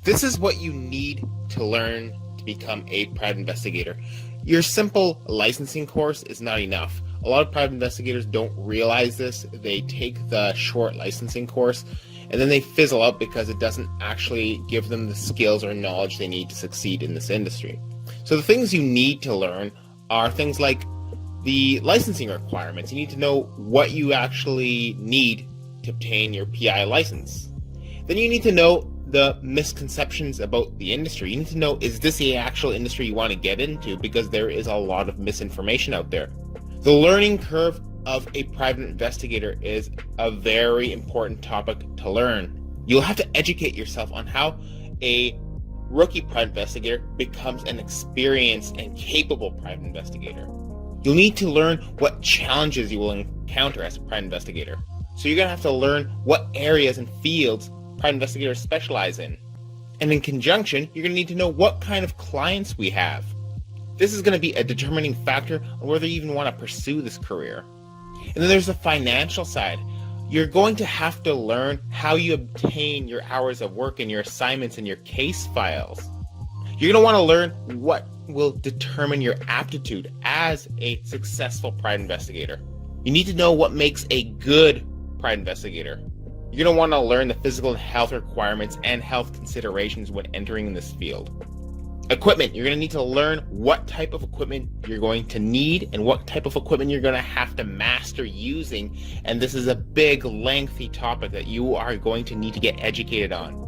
This is what you need to learn to become a private investigator. Your simple licensing course is not enough. A lot of private investigators don't realize this. They take the short licensing course and then they fizzle out because it doesn't actually give them the skills or knowledge they need to succeed in this industry. So the things you need to learn are things like the licensing requirements. You need to know what you actually need to obtain your PI license. Then you need to know the misconceptions about the industry. You need to know, is this the actual industry you want to get into? Because there is a lot of misinformation out there. The learning curve of a private investigator is a very important topic to learn. You'll have to educate yourself on how a rookie private investigator becomes an experienced and capable private investigator. You'll need to learn what challenges you will encounter as a private investigator. So you're going to have to learn what areas and fields private investigators specialize in. And in conjunction, you're going to need to know what kind of clients we have. This is going to be a determining factor on whether you even want to pursue this career. And then there's the financial side. You're going to have to learn how you obtain your hours of work and your assignments and your case files. You're going to want to learn what will determine your aptitude as a successful private investigator. You need to know what makes a good private investigator. You're going to want to learn the physical and health requirements and health considerations when entering this field. Equipment. You're going to need to learn what type of equipment you're going to need and what type of equipment you're going to have to master using. And this is a big, lengthy topic that you are going to need to get educated on.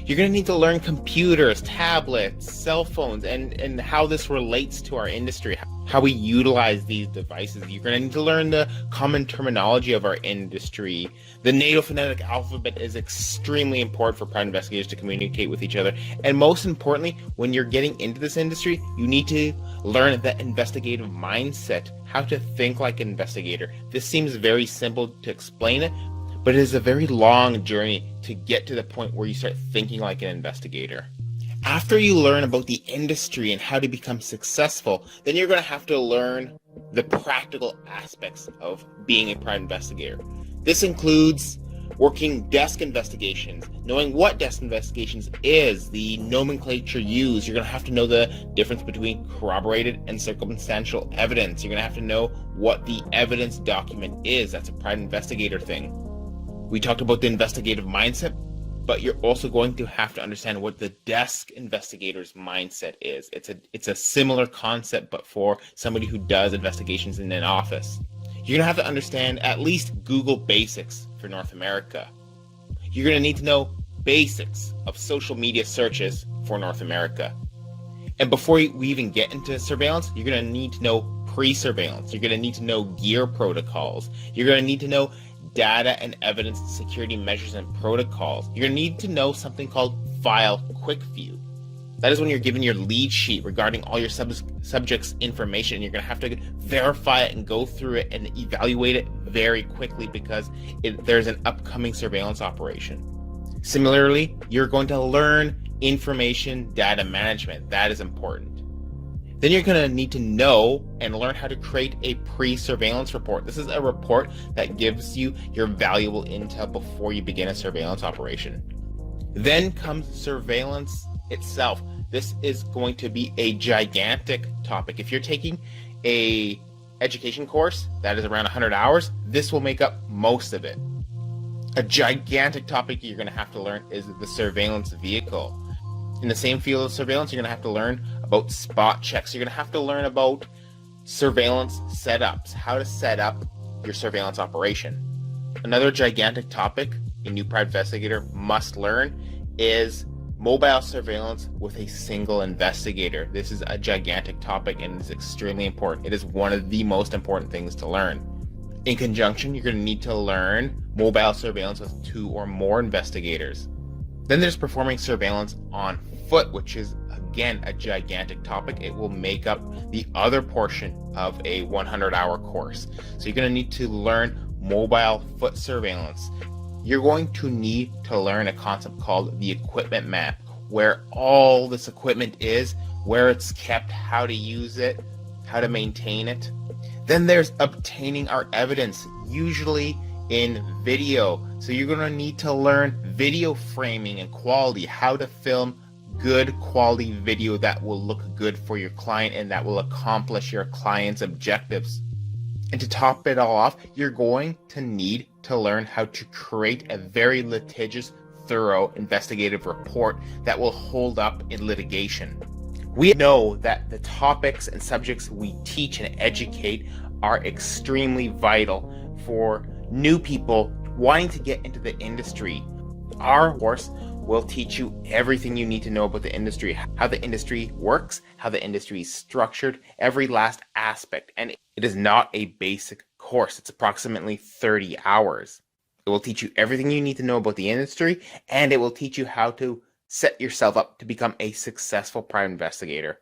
You're going to need to learn computers, tablets, cell phones, and how this relates to our industry, how we utilize these devices. You're going to need to learn the common terminology of our industry. The NATO phonetic alphabet is extremely important for private investigators to communicate with each other. And most importantly, when you're getting into this industry, you need to learn the investigative mindset, how to think like an investigator. This seems very simple to explain it, but it is a very long journey to get to the point where you start thinking like an investigator. After you learn about the industry and how to become successful, then you're going to have to learn the practical aspects of being a private investigator. This includes working desk investigations, knowing what desk investigations is, the nomenclature used. You're going to have to know the difference between corroborated and circumstantial evidence. You're going to have to know what the evidence document is. That's a private investigator thing. We talked about the investigative mindset, but you're also going to have to understand what the desk investigator's mindset is. It's a similar concept, but for somebody who does investigations in an office. You're going to have to understand at least Google basics for North America. You're going to need to know basics of social media searches for North America. And before we even get into surveillance, you're going to need to know pre-surveillance. You're going to need to know gear protocols. You're going to need to know data and evidence security measures and protocols. You're going to need to know something called file quick view. That is when you're given your lead sheet regarding all your subjects' information. You're going to have to verify it and go through it and evaluate it very quickly because there's an upcoming surveillance operation. Similarly, you're going to learn information data management. That is important. Then you're going to need to know and learn how to create a pre-surveillance report. This is a report that gives you your valuable intel before you begin a surveillance operation. Then comes surveillance itself. This is going to be a gigantic topic. If you're taking a education course that is around 100 hours, this will make up most of it. A gigantic topic you're going to have to learn is the surveillance vehicle. In the same field of surveillance, you're going to have to learn about spot checks. You're going to have to learn about surveillance setups, how to set up your surveillance operation. Another gigantic topic a new private investigator must learn is mobile surveillance with a single investigator. This is a gigantic topic and is extremely important. It is one of the most important things to learn. In conjunction, you're going to need to learn mobile surveillance with 2 or more investigators. Then there's performing surveillance on foot, which is, again, a gigantic topic. It will make up the other portion of a 100-hour course. So you're going to need to learn mobile foot surveillance. You're going to need to learn a concept called the equipment map, where all this equipment is, where it's kept, how to use it, how to maintain it. Then there's obtaining our evidence, usually in video. So you're going to need to learn video framing and quality, how to film good quality video that will look good for your client and that will accomplish your client's objectives. And to top it all off, you're going to need to learn how to create a very litigious, thorough investigative report that will hold up in litigation. We know that the topics and subjects we teach and educate are extremely vital for new people wanting to get into the industry. Our course will teach you everything you need to know about the industry, how the industry works, how the industry is structured, every last aspect. And it is not a basic course. It's approximately 30 hours. It will teach you everything you need to know about the industry, and it will teach you how to set yourself up to become a successful private investigator.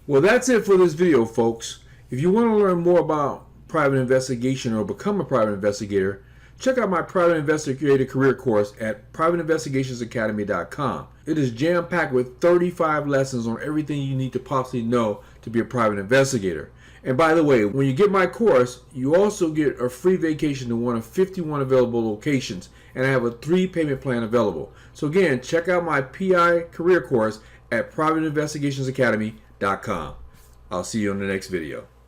Well, that's it for this video, folks. If you want to learn more about private investigation or become a private investigator, check out my Private Investigator Career Course at privateinvestigationsacademy.com. It is jam-packed with 35 lessons on everything you need to possibly know to be a private investigator. And by the way, when you get my course, you also get a free vacation to one of 51 available locations, and I have a 3-payment plan available. So again, check out my PI Career Course at privateinvestigationsacademy.com. I'll see you on the next video.